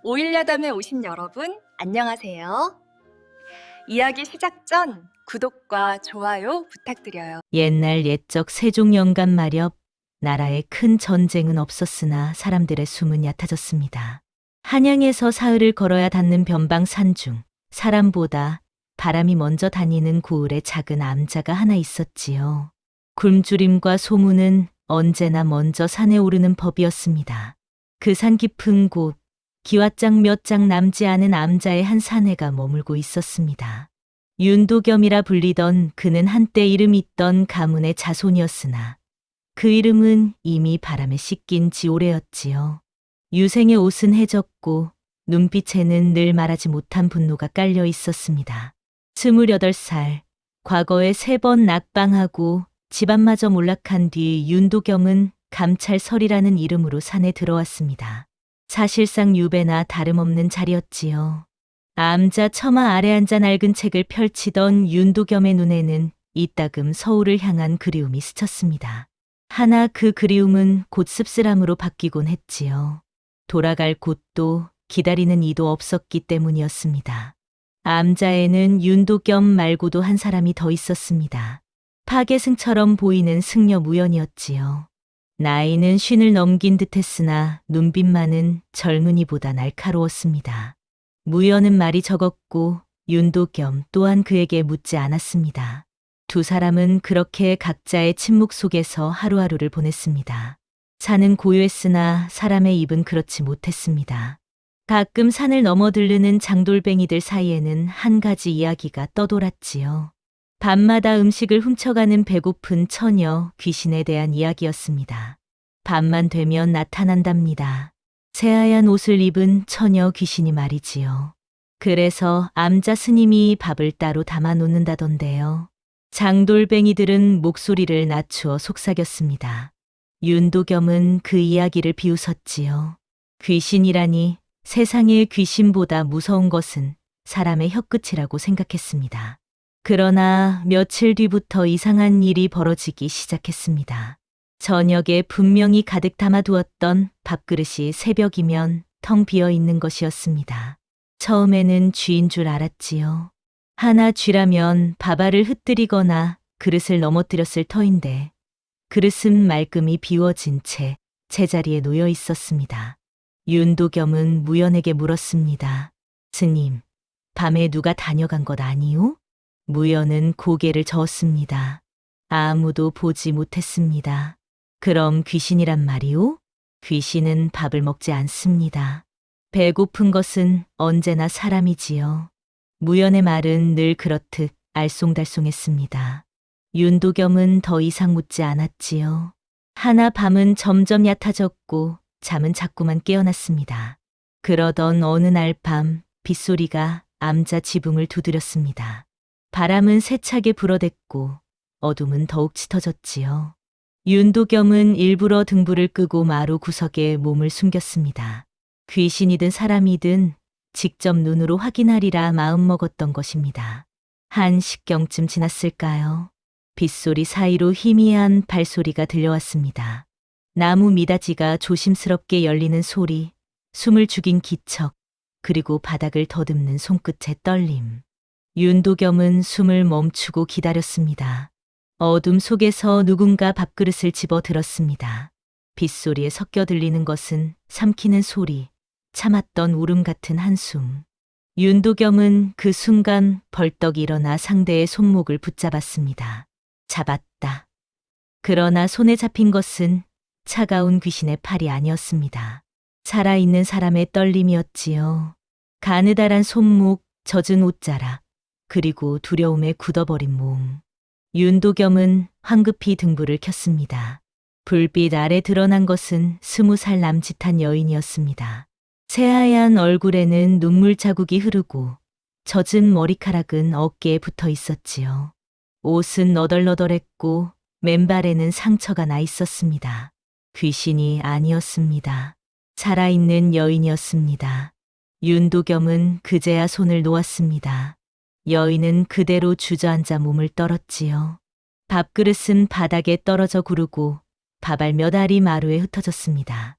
오일야담에 오신 여러분, 안녕하세요. 이야기 시작 전 구독과 좋아요 부탁드려요. 옛날 옛적 세종 영감 마렵 나라에 큰 전쟁은 없었으나 사람들의 숨은 얕아졌습니다. 한양에서 사흘을 걸어야 닿는 변방 산중 사람보다 바람이 먼저 다니는 고을에 작은 암자가 하나 있었지요. 굶주림과 소문은 언제나 먼저 산에 오르는 법이었습니다. 그 산 깊은 곳 기와장 몇 장 남지 않은 암자의 한 사내가 머물고 있었습니다. 윤도겸이라 불리던 그는 한때 이름 있던 가문의 자손이었으나 그 이름은 이미 바람에 씻긴 지 오래였지요. 유생의 옷은 해졌고 눈빛에는 늘 말하지 못한 분노가 깔려 있었습니다. 28살, 과거에 3번 낙방하고 집안마저 몰락한 뒤 윤도겸은 감찰설이라는 이름으로 산에 들어왔습니다. 사실상 유배나 다름없는 자리였지요. 암자 처마 아래 앉아 낡은 책을 펼치던 윤도겸의 눈에는 이따금 서울을 향한 그리움이 스쳤습니다. 하나 그 그리움은 곧 씁쓸함으로 바뀌곤 했지요. 돌아갈 곳도 기다리는 이도 없었기 때문이었습니다. 암자에는 윤도겸 말고도 한 사람이 더 있었습니다. 파계승처럼 보이는 승려 무연이었지요. 나이는 50을 넘긴 듯했으나 눈빛만은 젊은이보다 날카로웠습니다. 무연은 말이 적었고 윤도겸 또한 그에게 묻지 않았습니다. 두 사람은 그렇게 각자의 침묵 속에서 하루하루를 보냈습니다. 산은 고요했으나 사람의 입은 그렇지 못했습니다. 가끔 산을 넘어들르는 장돌뱅이들 사이에는 한 가지 이야기가 떠돌았지요. 밤마다 음식을 훔쳐가는 배고픈 처녀 귀신에 대한 이야기였습니다. 밤만 되면 나타난답니다. 새하얀 옷을 입은 처녀 귀신이 말이지요. 그래서 암자 스님이 밥을 따로 담아 놓는다던데요. 장돌뱅이들은 목소리를 낮추어 속삭였습니다. 윤도겸은 그 이야기를 비웃었지요. 귀신이라니 세상에 귀신보다 무서운 것은 사람의 혀끝이라고 생각했습니다. 그러나 며칠 뒤부터 이상한 일이 벌어지기 시작했습니다. 저녁에 분명히 가득 담아두었던 밥그릇이 새벽이면 텅 비어 있는 것이었습니다. 처음에는 쥐인 줄 알았지요. 하나 쥐라면 밥알을 흩뜨리거나 그릇을 넘어뜨렸을 터인데 그릇은 말끔히 비워진 채 제자리에 놓여 있었습니다. 윤도겸은 무연에게 물었습니다. 스님, 밤에 누가 다녀간 것 아니오? 무연은 고개를 저었습니다. 아무도 보지 못했습니다. 그럼 귀신이란 말이오? 귀신은 밥을 먹지 않습니다. 배고픈 것은 언제나 사람이지요. 무연의 말은 늘 그렇듯 알쏭달쏭했습니다. 윤도겸은 더 이상 묻지 않았지요. 하나 밤은 점점 얕아졌고 잠은 자꾸만 깨어났습니다. 그러던 어느 날 밤 빗소리가 암자 지붕을 두드렸습니다. 바람은 세차게 불어댔고 어둠은 더욱 짙어졌지요. 윤도겸은 일부러 등불을 끄고 마루 구석에 몸을 숨겼습니다. 귀신이든 사람이든 직접 눈으로 확인하리라 마음먹었던 것입니다. 1시경쯤 지났을까요? 빗소리 사이로 희미한 발소리가 들려왔습니다. 나무 미닫이가 조심스럽게 열리는 소리, 숨을 죽인 기척, 그리고 바닥을 더듬는 손끝의 떨림. 윤도겸은 숨을 멈추고 기다렸습니다. 어둠 속에서 누군가 밥그릇을 집어 들었습니다. 빗소리에 섞여 들리는 것은 삼키는 소리, 참았던 울음 같은 한숨. 윤도겸은 그 순간 벌떡 일어나 상대의 손목을 붙잡았습니다. 잡았다. 그러나 손에 잡힌 것은 차가운 귀신의 팔이 아니었습니다. 살아있는 사람의 떨림이었지요. 가느다란 손목, 젖은 옷자락, 그리고 두려움에 굳어버린 몸. 윤도겸은 황급히 등불을 켰습니다. 불빛 아래 드러난 것은 20살 남짓한 여인이었습니다. 새하얀 얼굴에는 눈물 자국이 흐르고 젖은 머리카락은 어깨에 붙어 있었지요. 옷은 너덜너덜했고 맨발에는 상처가 나 있었습니다. 귀신이 아니었습니다. 살아있는 여인이었습니다. 윤도겸은 그제야 손을 놓았습니다. 여인은 그대로 주저앉아 몸을 떨었지요. 밥그릇은 바닥에 떨어져 구르고 밥알 몇 알이 마루에 흩어졌습니다.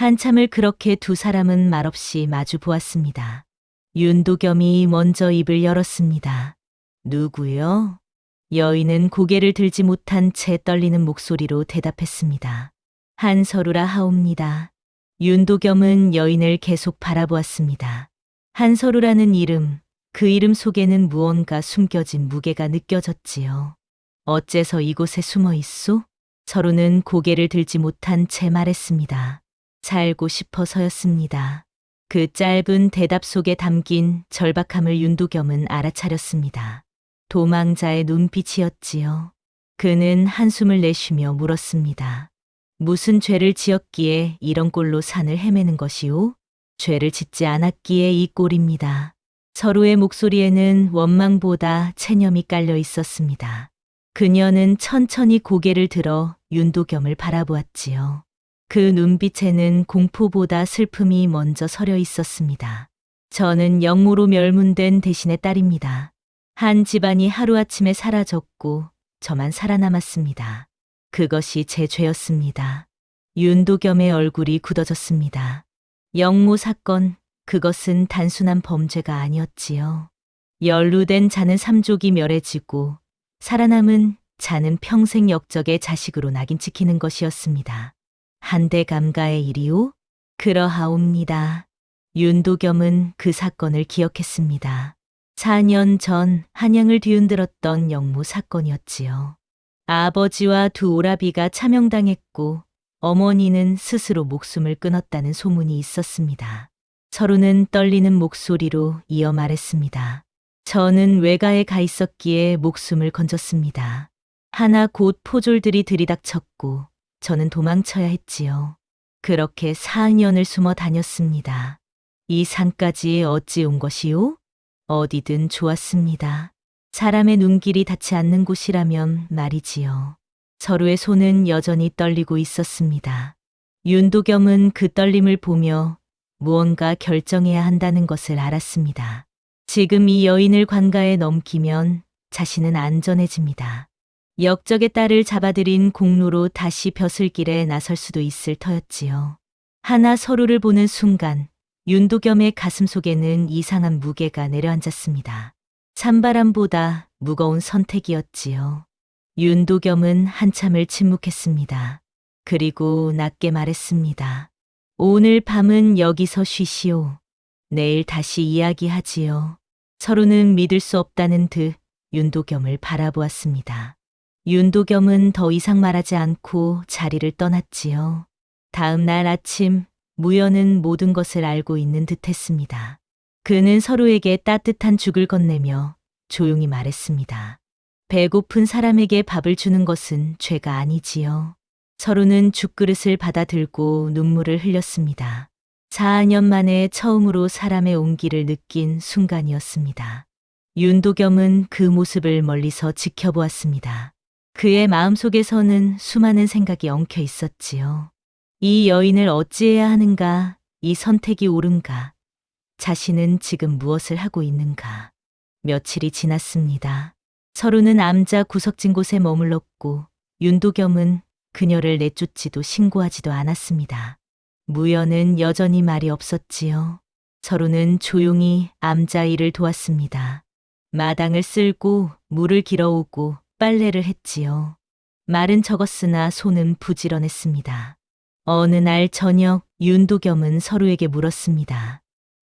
한참을 그렇게 두 사람은 말없이 마주 보았습니다. 윤도겸이 먼저 입을 열었습니다. 누구요? 여인은 고개를 들지 못한 채 떨리는 목소리로 대답했습니다. 한서루라 하옵니다. 윤도겸은 여인을 계속 바라보았습니다. 한서루라는 이름, 그 이름 속에는 무언가 숨겨진 무게가 느껴졌지요. 어째서 이곳에 숨어 있소? 서루는 고개를 들지 못한 채 말했습니다. 살고 싶어서였습니다. 그 짧은 대답 속에 담긴 절박함을 윤도겸은 알아차렸습니다. 도망자의 눈빛이었지요. 그는 한숨을 내쉬며 물었습니다. 무슨 죄를 지었기에 이런 꼴로 산을 헤매는 것이오? 죄를 짓지 않았기에 이 꼴입니다. 서로의 목소리에는 원망보다 체념이 깔려 있었습니다. 그녀는 천천히 고개를 들어 윤도겸을 바라보았지요. 그 눈빛에는 공포보다 슬픔이 먼저 서려 있었습니다. 저는 영모로 멸문된 대신의 딸입니다. 한 집안이 하루아침에 사라졌고 저만 살아남았습니다. 그것이 제 죄였습니다. 윤도겸의 얼굴이 굳어졌습니다. 영모 사건, 그것은 단순한 범죄가 아니었지요. 연루된 자는 삼족이 멸해지고 살아남은 자는 평생 역적의 자식으로 낙인 찍히는 것이었습니다. 한대 감가의 일이오? 그러하옵니다. 윤도겸은 그 사건을 기억했습니다. 4년 전 한양을 뒤흔들었던 영모 사건이었지요. 아버지와 두 오라비가 차명당했고 어머니는 스스로 목숨을 끊었다는 소문이 있었습니다. 서로는 떨리는 목소리로 이어 말했습니다. 저는 외가에 가 있었기에 목숨을 건졌습니다. 하나 곧 포졸들이 들이닥쳤고 저는 도망쳐야 했지요. 그렇게 4년을 숨어 다녔습니다. 이 산까지 어찌 온 것이오? 어디든 좋았습니다. 사람의 눈길이 닿지 않는 곳이라면 말이지요. 서로의 손은 여전히 떨리고 있었습니다. 윤도겸은 그 떨림을 보며 무언가 결정해야 한다는 것을 알았습니다. 지금 이 여인을 관가에 넘기면 자신은 안전해집니다. 역적의 딸을 잡아들인 공로로 다시 벼슬길에 나설 수도 있을 터였지요. 하나 서로를 보는 순간 윤도겸의 가슴 속에는 이상한 무게가 내려앉았습니다. 찬바람보다 무거운 선택이었지요. 윤도겸은 한참을 침묵했습니다. 그리고 낮게 말했습니다. 오늘 밤은 여기서 쉬시오. 내일 다시 이야기하지요. 서로는 믿을 수 없다는 듯 윤도겸을 바라보았습니다. 윤도겸은 더 이상 말하지 않고 자리를 떠났지요. 다음 날 아침 무연은 모든 것을 알고 있는 듯했습니다. 그는 서로에게 따뜻한 죽을 건네며 조용히 말했습니다. 배고픈 사람에게 밥을 주는 것은 죄가 아니지요. 서로는 죽그릇을 받아들고 눈물을 흘렸습니다. 4년 만에 처음으로 사람의 온기를 느낀 순간이었습니다. 윤도겸은 그 모습을 멀리서 지켜보았습니다. 그의 마음속에서는 수많은 생각이 엉켜 있었지요. 이 여인을 어찌해야 하는가, 이 선택이 옳은가, 자신은 지금 무엇을 하고 있는가. 며칠이 지났습니다. 서로는 암자 구석진 곳에 머물렀고 윤도겸은 그녀를 내쫓지도 신고하지도 않았습니다. 무연은 여전히 말이 없었지요. 서로는 조용히 암자 일을 도왔습니다. 마당을 쓸고 물을 길어오고 빨래를 했지요. 말은 적었으나 손은 부지런했습니다. 어느 날 저녁 윤도겸은 서로에게 물었습니다.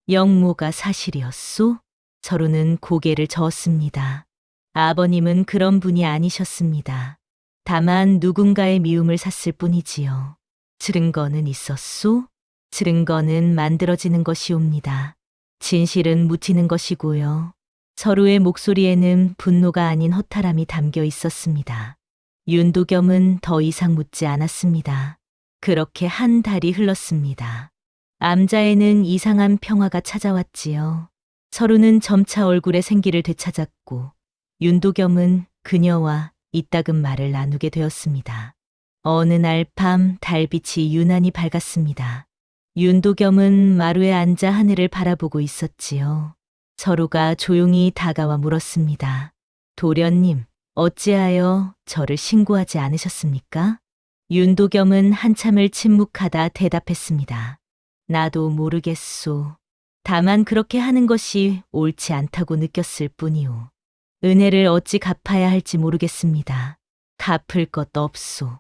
영모가 사실이었소? 서로는 고개를 저었습니다. 아버님은 그런 분이 아니셨습니다. 다만 누군가의 미움을 샀을 뿐이지요. 증거는 있었소? 증거는 만들어지는 것이옵니다. 진실은 묻히는 것이고요. 서로의 목소리에는 분노가 아닌 허탈함이 담겨 있었습니다. 윤도겸은 더 이상 묻지 않았습니다. 그렇게 한 달이 흘렀습니다. 암자에는 이상한 평화가 찾아왔지요. 서로는 점차 얼굴의 생기를 되찾았고 윤도겸은 그녀와 이따금 말을 나누게 되었습니다. 어느 날 밤 달빛이 유난히 밝았습니다. 윤도겸은 마루에 앉아 하늘을 바라보고 있었지요. 서로가 조용히 다가와 물었습니다. 도련님, 어찌하여 저를 신고하지 않으셨습니까? 윤도겸은 한참을 침묵하다 대답했습니다. 나도 모르겠소. 다만 그렇게 하는 것이 옳지 않다고 느꼈을 뿐이오. 은혜를 어찌 갚아야 할지 모르겠습니다. 갚을 것 없소.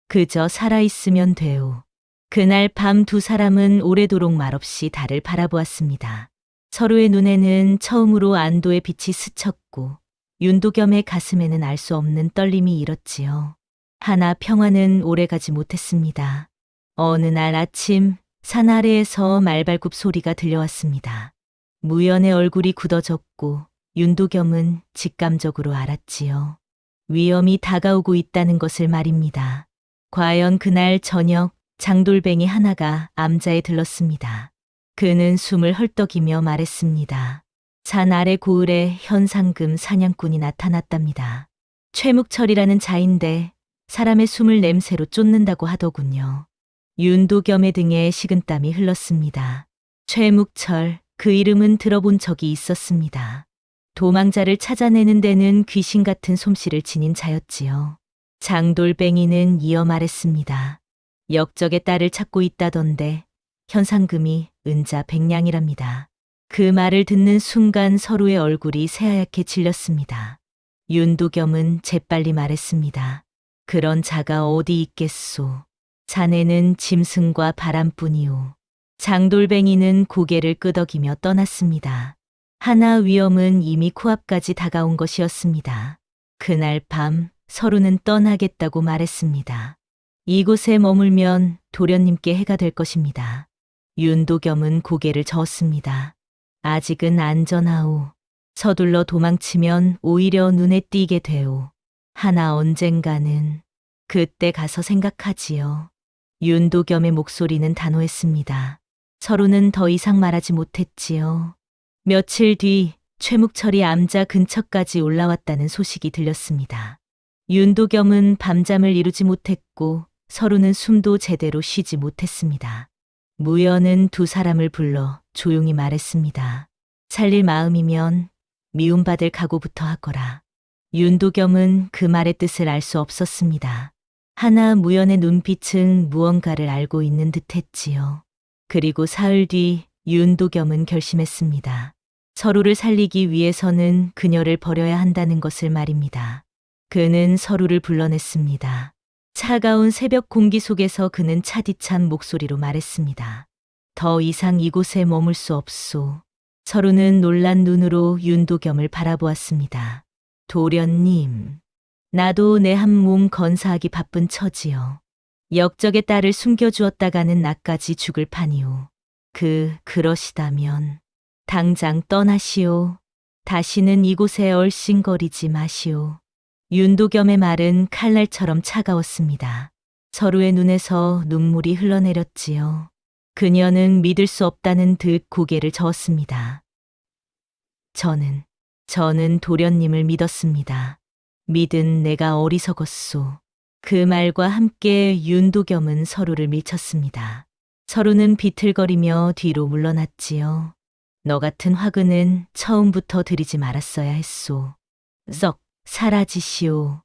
그저 살아있으면 돼요. 그날 밤 두 사람은 오래도록 말없이 달을 바라보았습니다. 서로의 눈에는 처음으로 안도의 빛이 스쳤고 윤도겸의 가슴에는 알 수 없는 떨림이 일었지요. 하나 평화는 오래가지 못했습니다. 어느 날 아침 산 아래에서 말발굽 소리가 들려왔습니다. 무연의 얼굴이 굳어졌고 윤도겸은 직감적으로 알았지요. 위험이 다가오고 있다는 것을 말입니다. 과연 그날 저녁 장돌뱅이 하나가 암자에 들렀습니다. 그는 숨을 헐떡이며 말했습니다. 산 아래 고을에 현상금 사냥꾼이 나타났답니다. 최묵철이라는 자인데 사람의 숨을 냄새로 쫓는다고 하더군요. 윤도겸의 등에 식은땀이 흘렀습니다. 최묵철, 그 이름은 들어본 적이 있었습니다. 도망자를 찾아내는 데는 귀신 같은 솜씨를 지닌 자였지요. 장돌뱅이는 이어 말했습니다. 역적의 딸을 찾고 있다던데 현상금이 은자 100냥이랍니다. 그 말을 듣는 순간 서로의 얼굴이 새하얗게 질렸습니다. 윤도겸은 재빨리 말했습니다. 그런 자가 어디 있겠소. 자네는 짐승과 바람뿐이오. 장돌뱅이는 고개를 끄덕이며 떠났습니다. 하나 위험은 이미 코앞까지 다가온 것이었습니다. 그날 밤 서로는 떠나겠다고 말했습니다. 이곳에 머물면 도련님께 해가 될 것입니다. 윤도겸은 고개를 저었습니다. 아직은 안전하오. 서둘러 도망치면 오히려 눈에 띄게 되오. 하나 언젠가는 그때 가서 생각하지요. 윤도겸의 목소리는 단호했습니다. 서로는 더 이상 말하지 못했지요. 며칠 뒤 최묵철이 암자 근처까지 올라왔다는 소식이 들렸습니다. 윤도겸은 밤잠을 이루지 못했고 서로는 숨도 제대로 쉬지 못했습니다. 무연은 두 사람을 불러 조용히 말했습니다. 살릴 마음이면 미움받을 각오부터 하거라. 윤도겸은 그 말의 뜻을 알 수 없었습니다. 하나 무연의 눈빛은 무언가를 알고 있는 듯 했지요. 그리고 사흘 뒤 윤도겸은 결심했습니다. 서로를 살리기 위해서는 그녀를 버려야 한다는 것을 말입니다. 그는 서로를 불러냈습니다. 차가운 새벽 공기 속에서 그는 차디찬 목소리로 말했습니다. 더 이상 이곳에 머물 수 없소. 서로는 놀란 눈으로 윤도겸을 바라보았습니다. 도련님, 나도 내 한 몸 건사하기 바쁜 처지요. 역적의 딸을 숨겨주었다가는 나까지 죽을 판이오. 그러시다면 당장 떠나시오. 다시는 이곳에 얼씬거리지 마시오. 윤도겸의 말은 칼날처럼 차가웠습니다. 서로의 눈에서 눈물이 흘러내렸지요. 그녀는 믿을 수 없다는 듯 고개를 저었습니다. 저는 도련님을 믿었습니다. 믿은 내가 어리석었소. 그 말과 함께 윤도겸은 서로를 밀쳤습니다. 서로는 비틀거리며 뒤로 물러났지요. 너 같은 화근은 처음부터 들이지 말았어야 했소. 썩 사라지시오.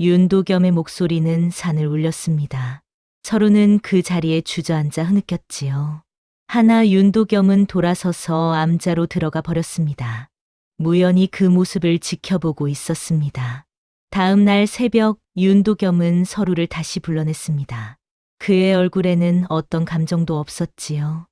윤도겸의 목소리는 산을 울렸습니다. 서로는 그 자리에 주저앉아 흐느꼈지요. 하나 윤도겸은 돌아서서 암자로 들어가 버렸습니다. 무연히 그 모습을 지켜보고 있었습니다. 다음 날 새벽 윤도겸은 서로를 다시 불러냈습니다. 그의 얼굴에는 어떤 감정도 없었지요.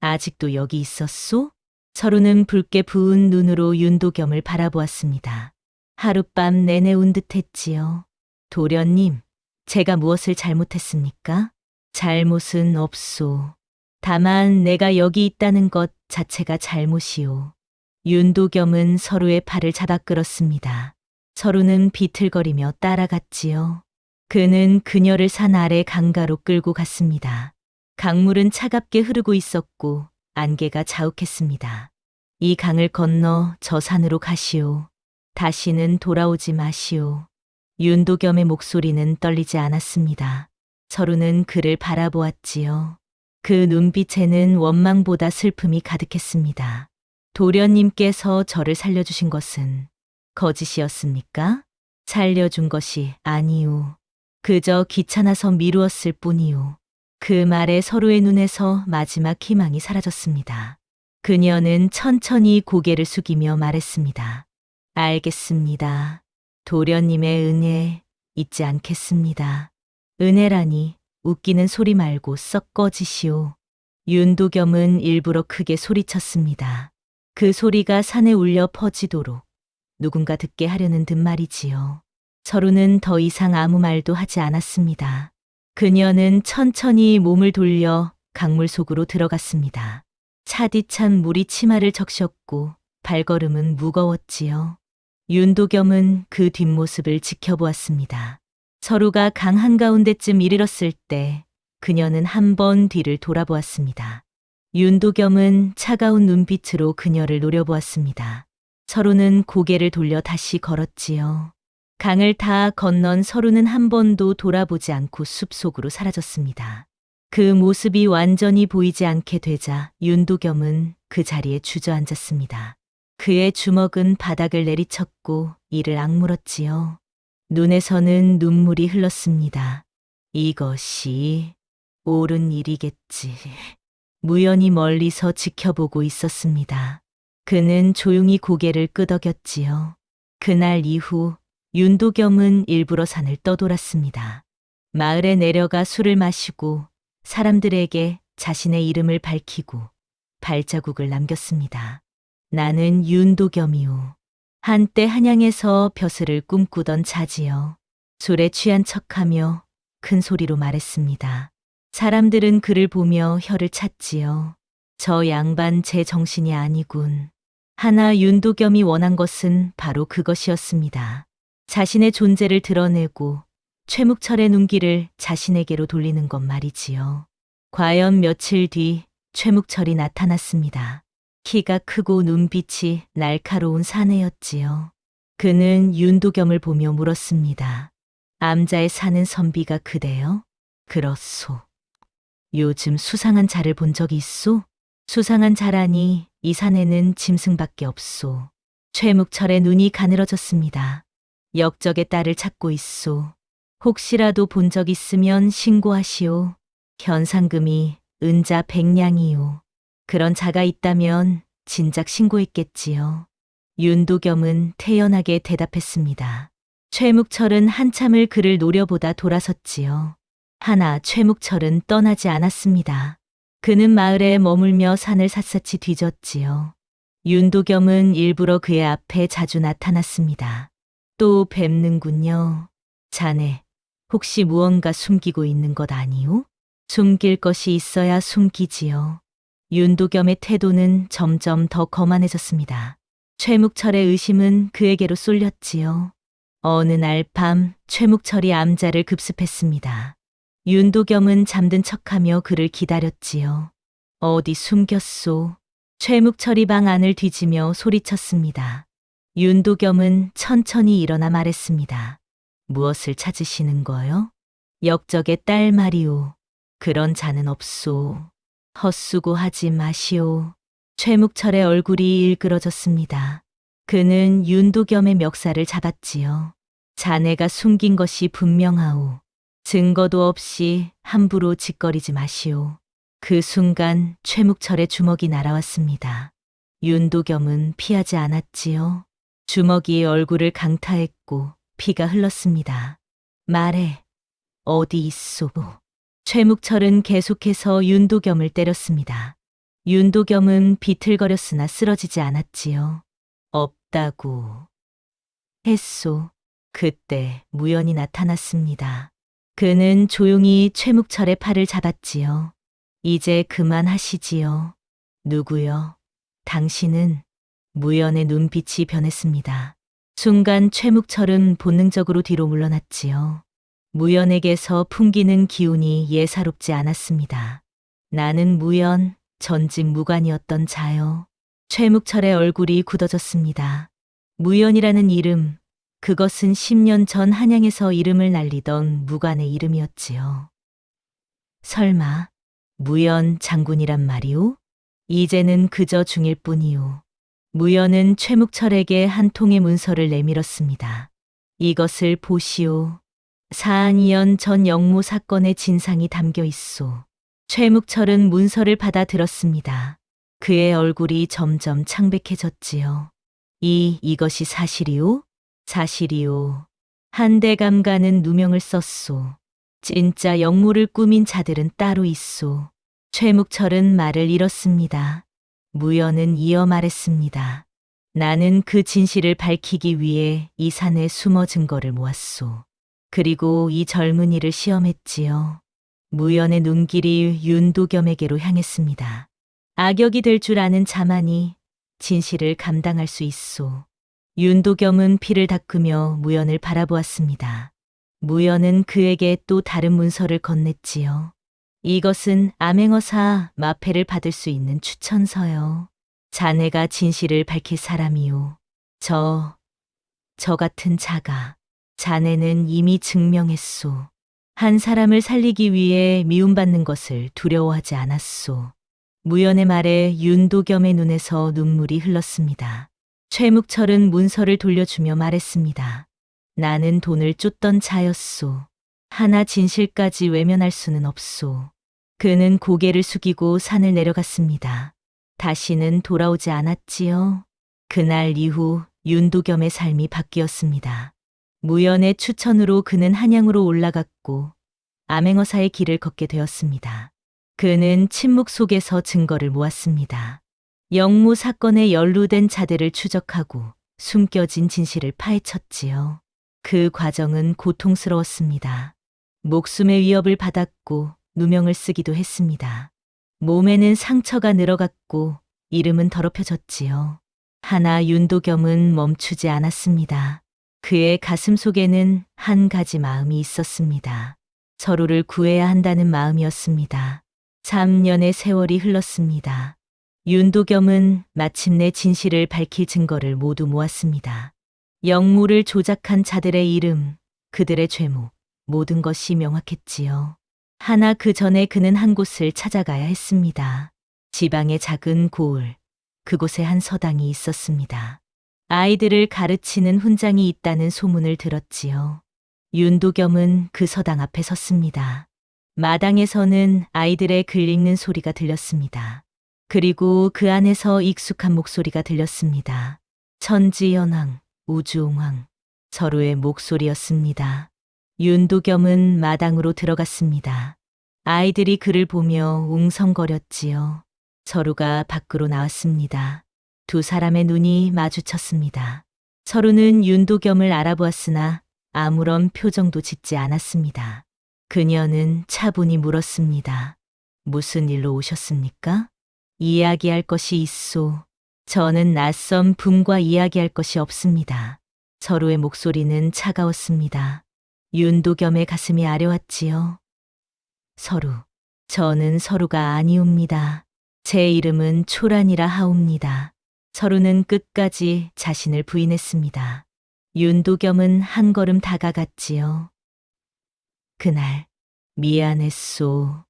아직도 여기 있었소? 서로는 붉게 부은 눈으로 윤도겸을 바라보았습니다. 하룻밤 내내 운 듯했지요. 도련님, 제가 무엇을 잘못했습니까? 잘못은 없소. 다만 내가 여기 있다는 것 자체가 잘못이오. 윤도겸은 서로의 팔을 잡아 끌었습니다. 서로는 비틀거리며 따라갔지요. 그는 그녀를 산 아래 강가로 끌고 갔습니다. 강물은 차갑게 흐르고 있었고 안개가 자욱했습니다. 이 강을 건너 저 산으로 가시오. 다시는 돌아오지 마시오. 윤도겸의 목소리는 떨리지 않았습니다. 서로는 그를 바라보았지요. 그 눈빛에는 원망보다 슬픔이 가득했습니다. 도련님께서 저를 살려주신 것은 거짓이었습니까? 살려준 것이 아니오. 그저 귀찮아서 미루었을 뿐이요. 그 말에 서로의 눈에서 마지막 희망이 사라졌습니다. 그녀는 천천히 고개를 숙이며 말했습니다. 알겠습니다. 도련님의 은혜 잊지 않겠습니다. 은혜라니 웃기는 소리 말고 썩 꺼지시오. 윤도겸은 일부러 크게 소리쳤습니다. 그 소리가 산에 울려 퍼지도록 누군가 듣게 하려는 듯 말이지요. 서로는 더 이상 아무 말도 하지 않았습니다. 그녀는 천천히 몸을 돌려 강물 속으로 들어갔습니다. 차디찬 물이 치마를 적셨고 발걸음은 무거웠지요. 윤도겸은 그 뒷모습을 지켜보았습니다. 서로가 강 한가운데쯤 이르렀을 때 그녀는 한 번 뒤를 돌아보았습니다. 윤도겸은 차가운 눈빛으로 그녀를 노려보았습니다. 서로는 고개를 돌려 다시 걸었지요. 강을 다 건넌 서로는 한 번도 돌아보지 않고 숲속으로 사라졌습니다. 그 모습이 완전히 보이지 않게 되자 윤도겸은 그 자리에 주저앉았습니다. 그의 주먹은 바닥을 내리쳤고 이를 악물었지요. 눈에서는 눈물이 흘렀습니다. 이것이 옳은 일이겠지. 무연히 멀리서 지켜보고 있었습니다. 그는 조용히 고개를 끄덕였지요. 그날 이후 윤도겸은 일부러 산을 떠돌았습니다. 마을에 내려가 술을 마시고 사람들에게 자신의 이름을 밝히고 발자국을 남겼습니다. 나는 윤도겸이요. 한때 한양에서 벼슬을 꿈꾸던 자지요. 술에 취한 척하며 큰 소리로 말했습니다. 사람들은 그를 보며 혀를 찼지요. 저 양반 제 정신이 아니군. 하나 윤도겸이 원한 것은 바로 그것이었습니다. 자신의 존재를 드러내고 최묵철의 눈길을 자신에게로 돌리는 것 말이지요. 과연 며칠 뒤 최묵철이 나타났습니다. 키가 크고 눈빛이 날카로운 사내였지요. 그는 윤도겸을 보며 물었습니다. 암자에 사는 선비가 그대요? 그렇소. 요즘 수상한 자를 본 적이 있소? 수상한 자라니 이 산에는 짐승밖에 없소. 최묵철의 눈이 가늘어졌습니다. 역적의 딸을 찾고 있소. 혹시라도 본 적 있으면 신고하시오. 현상금이 은자 100냥이요. 그런 자가 있다면 진작 신고했겠지요. 윤도겸은 태연하게 대답했습니다. 최묵철은 한참을 그를 노려보다 돌아섰지요. 하나 최묵철은 떠나지 않았습니다. 그는 마을에 머물며 산을 샅샅이 뒤졌지요. 윤도겸은 일부러 그의 앞에 자주 나타났습니다. 또 뵙는군요. 자네, 혹시 무언가 숨기고 있는 것 아니오? 숨길 것이 있어야 숨기지요. 윤도겸의 태도는 점점 더 거만해졌습니다. 최묵철의 의심은 그에게로 쏠렸지요. 어느 날 밤 최묵철이 암자를 급습했습니다. 윤도겸은 잠든 척하며 그를 기다렸지요. 어디 숨겼소? 최묵철이 방 안을 뒤지며 소리쳤습니다. 윤도겸은 천천히 일어나 말했습니다. 무엇을 찾으시는 거요? 역적의 딸 말이오. 그런 자는 없소. 헛수고하지 마시오. 최묵철의 얼굴이 일그러졌습니다. 그는 윤도겸의 멱살을 잡았지요. 자네가 숨긴 것이 분명하오. 증거도 없이 함부로 짓거리지 마시오. 그 순간 최묵철의 주먹이 날아왔습니다. 윤도겸은 피하지 않았지요. 주먹이 얼굴을 강타했고 피가 흘렀습니다. 말해, 어디 있소? 최묵철은 계속해서 윤도겸을 때렸습니다. 윤도겸은 비틀거렸으나 쓰러지지 않았지요. 없다고 했소. 그때 무연이 나타났습니다. 그는 조용히 최묵철의 팔을 잡았지요. 이제 그만하시지요. 누구요? 당신은? 무연의 눈빛이 변했습니다. 순간 최묵철은 본능적으로 뒤로 물러났지요. 무연에게서 풍기는 기운이 예사롭지 않았습니다. 나는 무연, 전직 무관이었던 자요. 최묵철의 얼굴이 굳어졌습니다. 무연이라는 이름, 그것은 10년 전 한양에서 이름을 날리던 무관의 이름이었지요. 설마 무연 장군이란 말이오? 이제는 그저 중일 뿐이오. 무연은 최묵철에게 한 통의 문서를 내밀었습니다. 이것을 보시오. 4년 전 영모 사건의 진상이 담겨 있소. 최묵철은 문서를 받아 들었습니다. 그의 얼굴이 점점 창백해졌지요. 이것이 사실이오? 사실이오. 한대감가는 누명을 썼소. 진짜 영모를 꾸민 자들은 따로 있소. 최묵철은 말을 잃었습니다. 무연은 이어 말했습니다. 나는 그 진실을 밝히기 위해 이 산에 숨어 증거를 모았소. 그리고 이 젊은이를 시험했지요. 무연의 눈길이 윤도겸에게로 향했습니다. 악역이 될 줄 아는 자만이 진실을 감당할 수 있소. 윤도겸은 피를 닦으며 무연을 바라보았습니다. 무연은 그에게 또 다른 문서를 건넸지요. 이것은 암행어사 마패를 받을 수 있는 추천서요. 자네가 진실을 밝힐 사람이요. 저 같은 자가 자네는 이미 증명했소. 한 사람을 살리기 위해 미움받는 것을 두려워하지 않았소. 무연의 말에 윤도겸의 눈에서 눈물이 흘렀습니다. 최묵철은 문서를 돌려주며 말했습니다. 나는 돈을 쫓던 자였소. 하나 진실까지 외면할 수는 없소. 그는 고개를 숙이고 산을 내려갔습니다. 다시는 돌아오지 않았지요. 그날 이후 윤도겸의 삶이 바뀌었습니다. 무연의 추천으로 그는 한양으로 올라갔고 암행어사의 길을 걷게 되었습니다. 그는 침묵 속에서 증거를 모았습니다. 영모 사건에 연루된 자들을 추적하고 숨겨진 진실을 파헤쳤지요. 그 과정은 고통스러웠습니다. 목숨의 위협을 받았고 누명을 쓰기도 했습니다. 몸에는 상처가 늘어갔고 이름은 더럽혀졌지요. 하나 윤도겸은 멈추지 않았습니다. 그의 가슴 속에는 한 가지 마음이 있었습니다. 서로를 구해야 한다는 마음이었습니다. 3년의 세월이 흘렀습니다. 윤도겸은 마침내 진실을 밝힐 증거를 모두 모았습니다. 영모를 조작한 자들의 이름, 그들의 죄목, 모든 것이 명확했지요. 하나 그 전에 그는 한 곳을 찾아가야 했습니다. 지방의 작은 고을, 그곳에 한 서당이 있었습니다. 아이들을 가르치는 훈장이 있다는 소문을 들었지요. 윤도겸은 그 서당 앞에 섰습니다. 마당에서는 아이들의 글 읽는 소리가 들렸습니다. 그리고 그 안에서 익숙한 목소리가 들렸습니다. 천지연왕, 우주옹왕, 서로의 목소리였습니다. 윤도겸은 마당으로 들어갔습니다. 아이들이 그를 보며 웅성거렸지요. 서로가 밖으로 나왔습니다. 두 사람의 눈이 마주쳤습니다. 서로는 윤도겸을 알아보았으나 아무런 표정도 짓지 않았습니다. 그녀는 차분히 물었습니다. 무슨 일로 오셨습니까? 이야기할 것이 있소. 저는 낯선 분과 이야기할 것이 없습니다. 서로의 목소리는 차가웠습니다. 윤도겸의 가슴이 아려왔지요. 저는 서로가 아니옵니다. 제 이름은 초란이라 하옵니다. 서로는 끝까지 자신을 부인했습니다. 윤도겸은 한 걸음 다가갔지요. 그날 미안했소.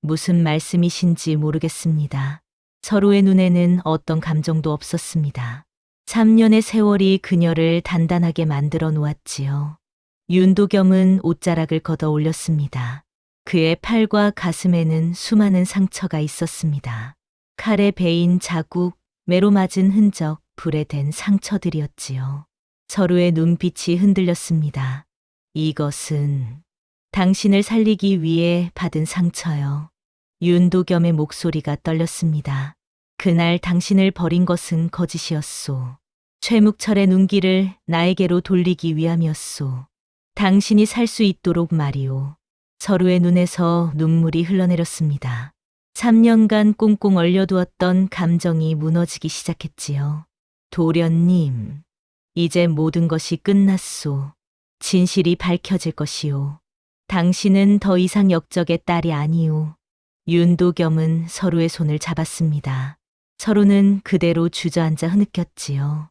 무슨 말씀이신지 모르겠습니다. 서로의 눈에는 어떤 감정도 없었습니다. 3년의 세월이 그녀를 단단하게 만들어 놓았지요. 윤도겸은 옷자락을 걷어 올렸습니다. 그의 팔과 가슴에는 수많은 상처가 있었습니다. 칼에 베인 자국, 매로 맞은 흔적, 불에 댄 상처들이었지요. 서로의 눈빛이 흔들렸습니다. 이것은 당신을 살리기 위해 받은 상처요. 윤도겸의 목소리가 떨렸습니다. 그날 당신을 버린 것은 거짓이었소. 최묵철의 눈길을 나에게로 돌리기 위함이었소. 당신이 살 수 있도록 말이오. 서로의 눈에서 눈물이 흘러내렸습니다. 3년간 꽁꽁 얼려두었던 감정이 무너지기 시작했지요. 도련님, 이제 모든 것이 끝났소. 진실이 밝혀질 것이오. 당신은 더 이상 역적의 딸이 아니오. 윤도겸은 서로의 손을 잡았습니다. 서로는 그대로 주저앉아 흐느꼈지요.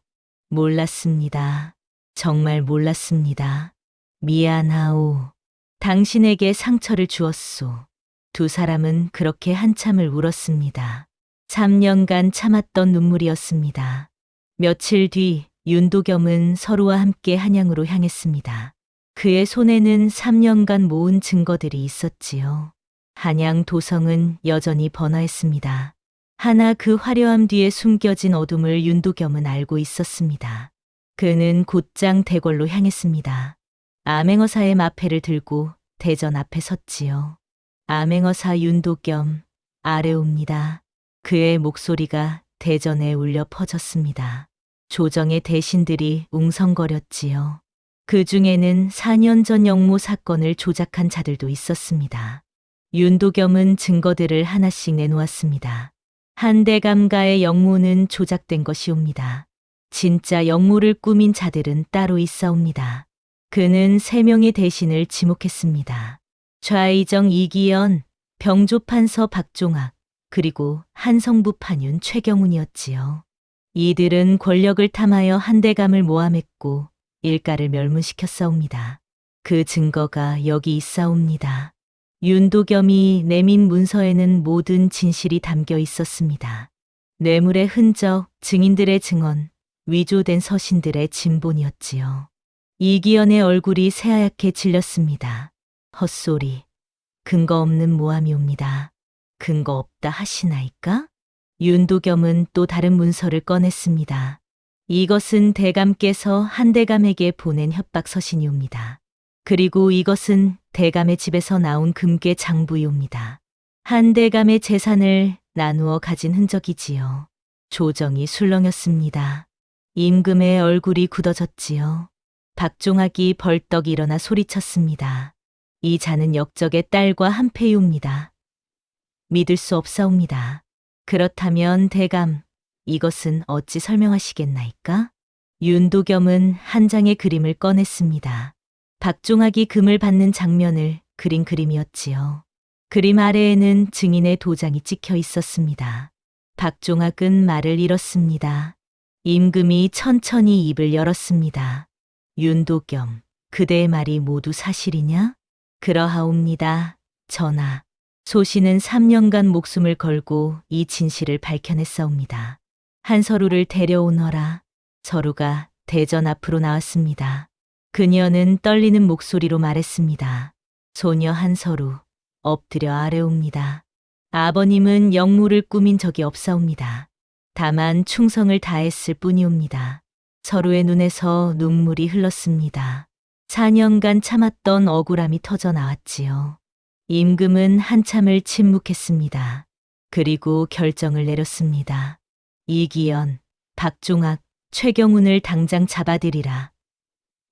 몰랐습니다. 정말 몰랐습니다. 미안하오. 당신에게 상처를 주었소. 두 사람은 그렇게 한참을 울었습니다. 3년간 참았던 눈물이었습니다. 며칠 뒤 윤도겸은 서로와 함께 한양으로 향했습니다. 그의 손에는 3년간 모은 증거들이 있었지요. 한양 도성은 여전히 번화했습니다. 하나 그 화려함 뒤에 숨겨진 어둠을 윤도겸은 알고 있었습니다. 그는 곧장 대궐로 향했습니다. 암행어사의 마패를 들고 대전 앞에 섰지요. 암행어사 윤도겸, 아뢰옵니다. 그의 목소리가 대전에 울려 퍼졌습니다. 조정의 대신들이 웅성거렸지요. 그 중에는 4년 전 영모 사건을 조작한 자들도 있었습니다. 윤도겸은 증거들을 하나씩 내놓았습니다. 한대감가의 영모는 조작된 것이옵니다. 진짜 영모를 꾸민 자들은 따로 있사옵니다. 그는 3명의 대신을 지목했습니다. 좌의정 이기연, 병조판서 박종학, 그리고 한성부 판윤 최경훈이었지요. 이들은 권력을 탐하여 한대감을 모함했고 일가를 멸문시켰사옵니다. 그 증거가 여기 있사옵니다. 윤도겸이 내민 문서에는 모든 진실이 담겨 있었습니다. 뇌물의 흔적, 증인들의 증언, 위조된 서신들의 진본이었지요. 이기연의 얼굴이 새하얗게 질렸습니다. 헛소리, 근거 없는 모함이옵니다. 근거 없다 하시나이까? 윤도겸은 또 다른 문서를 꺼냈습니다. 이것은 대감께서 한대감에게 보낸 협박 서신이옵니다. 그리고 이것은 대감의 집에서 나온 금괴 장부이옵니다. 한대감의 재산을 나누어 가진 흔적이지요. 조정이 술렁였습니다. 임금의 얼굴이 굳어졌지요. 박종학이 벌떡 일어나 소리쳤습니다. 이 자는 역적의 딸과 한패이옵니다. 믿을 수 없사옵니다. 그렇다면 대감, 이것은 어찌 설명하시겠나이까? 윤도겸은 한 장의 그림을 꺼냈습니다. 박종학이 금을 받는 장면을 그린 그림이었지요. 그림 아래에는 증인의 도장이 찍혀 있었습니다. 박종학은 말을 잃었습니다. 임금이 천천히 입을 열었습니다. 윤도겸, 그대의 말이 모두 사실이냐? 그러하옵니다. 전하. 소신은 3년간 목숨을 걸고 이 진실을 밝혀냈사옵니다. 한서루를 데려오너라. 서루가 대전 앞으로 나왔습니다. 그녀는 떨리는 목소리로 말했습니다. 소녀 한서루, 엎드려 아뢰옵니다. 아버님은 영모를 꾸민 적이 없사옵니다. 다만 충성을 다했을 뿐이옵니다. 서루의 눈에서 눈물이 흘렀습니다. 4년간 참았던 억울함이 터져 나왔지요. 임금은 한참을 침묵했습니다. 그리고 결정을 내렸습니다. 이기연, 박종학, 최경훈을 당장 잡아들이라.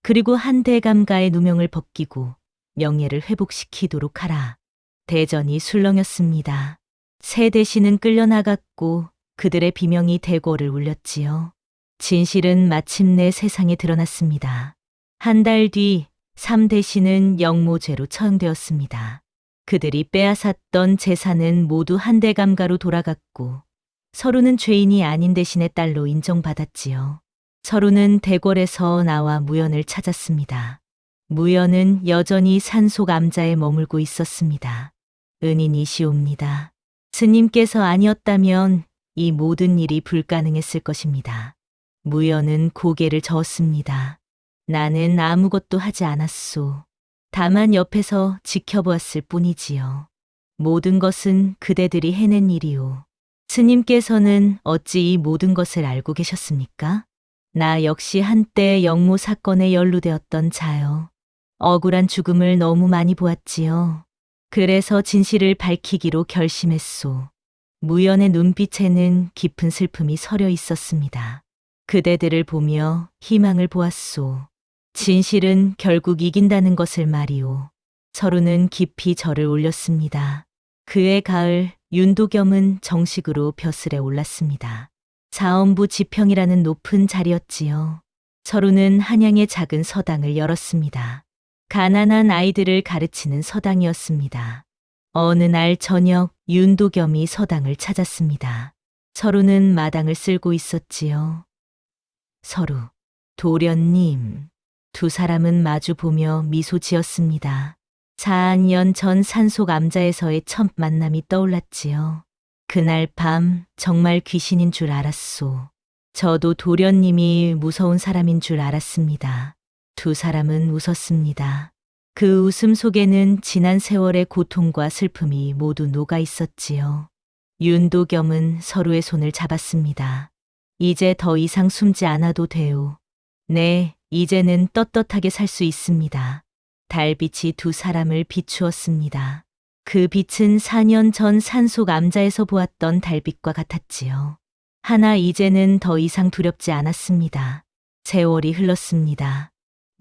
그리고 한대감가의 누명을 벗기고 명예를 회복시키도록 하라. 대전이 술렁였습니다. 세 대신은 끌려나갔고 그들의 비명이 대궐을 울렸지요. 진실은 마침내 세상에 드러났습니다. 한 달 뒤 3대신은 영모죄로 처형되었습니다. 그들이 빼앗았던 재산은 모두 한대감가로 돌아갔고 서루는 죄인이 아닌 대신의 딸로 인정받았지요. 서루는 대궐에서 나와 무연을 찾았습니다. 무연은 여전히 산속 암자에 머물고 있었습니다. 은인이시옵니다. 스님께서 아니었다면 이 모든 일이 불가능했을 것입니다. 무연은 고개를 저었습니다. 나는 아무것도 하지 않았소. 다만 옆에서 지켜보았을 뿐이지요. 모든 것은 그대들이 해낸 일이오. 스님께서는 어찌 이 모든 것을 알고 계셨습니까? 나 역시 한때 영모 사건에 연루되었던 자요. 억울한 죽음을 너무 많이 보았지요. 그래서 진실을 밝히기로 결심했소. 무연의 눈빛에는 깊은 슬픔이 서려 있었습니다. 그대들을 보며 희망을 보았소. 진실은 결국 이긴다는 것을 말이오. 서루는 깊이 절을 올렸습니다. 그해 가을 윤도겸은 정식으로 벼슬에 올랐습니다. 사헌부 지평이라는 높은 자리였지요. 서루는 한양의 작은 서당을 열었습니다. 가난한 아이들을 가르치는 서당이었습니다. 어느 날 저녁 윤도겸이 서당을 찾았습니다. 서루는 마당을 쓸고 있었지요. 서루, 도련님. 두 사람은 마주보며 미소 지었습니다. 4년 전 산속 암자에서의 첫 만남이 떠올랐지요. 그날 밤 정말 귀신인 줄 알았소. 저도 도련님이 무서운 사람인 줄 알았습니다. 두 사람은 웃었습니다. 그 웃음 속에는 지난 세월의 고통과 슬픔이 모두 녹아 있었지요. 윤도겸은 서로의 손을 잡았습니다. 이제 더 이상 숨지 않아도 돼요. 네, 이제는 떳떳하게 살 수 있습니다. 달빛이 두 사람을 비추었습니다. 그 빛은 4년 전 산속 암자에서 보았던 달빛과 같았지요. 하나 이제는 더 이상 두렵지 않았습니다. 세월이 흘렀습니다.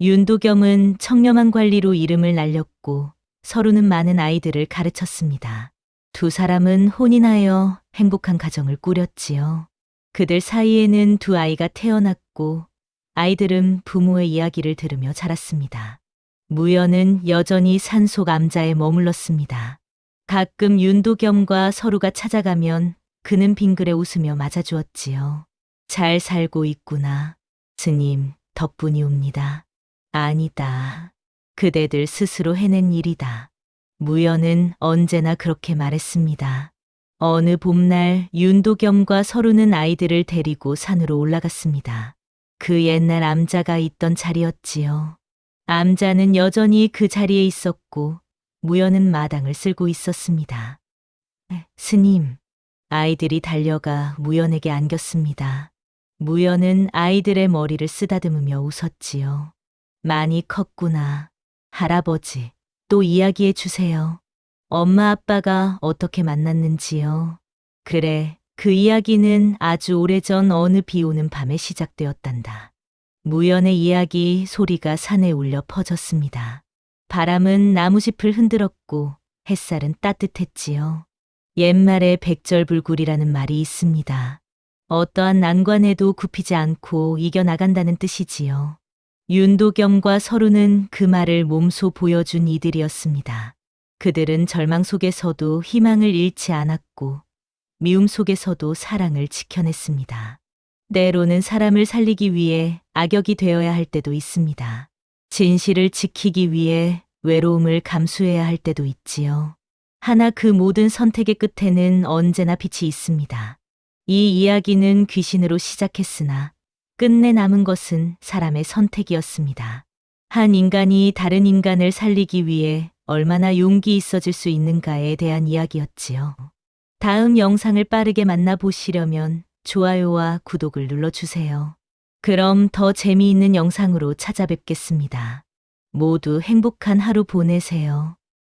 윤도겸은 청렴한 관리로 이름을 날렸고 서로는 많은 아이들을 가르쳤습니다. 두 사람은 혼인하여 행복한 가정을 꾸렸지요. 그들 사이에는 두 아이가 태어났고 아이들은 부모의 이야기를 들으며 자랐습니다. 무연은 여전히 산속 암자에 머물렀습니다. 가끔 윤도겸과 서로가 찾아가면 그는 빙그레 웃으며 맞아주었지요. 잘 살고 있구나. 스님, 덕분이옵니다. 아니다. 그대들 스스로 해낸 일이다. 무연은 언제나 그렇게 말했습니다. 어느 봄날 윤도겸과 서루는 아이들을 데리고 산으로 올라갔습니다. 그 옛날 암자가 있던 자리였지요. 암자는 여전히 그 자리에 있었고 무연은 마당을 쓸고 있었습니다. 스님, 아이들이 달려가 무연에게 안겼습니다. 무연은 아이들의 머리를 쓰다듬으며 웃었지요. 많이 컸구나. 할아버지, 또 이야기해 주세요. 엄마 아빠가 어떻게 만났는지요. 그래, 그 이야기는 아주 오래전 어느 비 오는 밤에 시작되었단다. 무연의 이야기 소리가 산에 울려 퍼졌습니다. 바람은 나무짚을 흔들었고 햇살은 따뜻했지요. 옛말에 백절불굴이라는 말이 있습니다. 어떠한 난관에도 굽히지 않고 이겨나간다는 뜻이지요. 윤도겸과 서루는 그 말을 몸소 보여준 이들이었습니다. 그들은 절망 속에서도 희망을 잃지 않았고 미움 속에서도 사랑을 지켜냈습니다. 때로는 사람을 살리기 위해 악역이 되어야 할 때도 있습니다. 진실을 지키기 위해 외로움을 감수해야 할 때도 있지요. 하나 그 모든 선택의 끝에는 언제나 빛이 있습니다. 이 이야기는 귀신으로 시작했으나 끝내 남은 것은 사람의 선택이었습니다. 한 인간이 다른 인간을 살리기 위해 얼마나 용기 있어질 수 있는가에 대한 이야기였지요. 다음 영상을 빠르게 만나보시려면 좋아요와 구독을 눌러주세요. 그럼 더 재미있는 영상으로 찾아뵙겠습니다. 모두 행복한 하루 보내세요.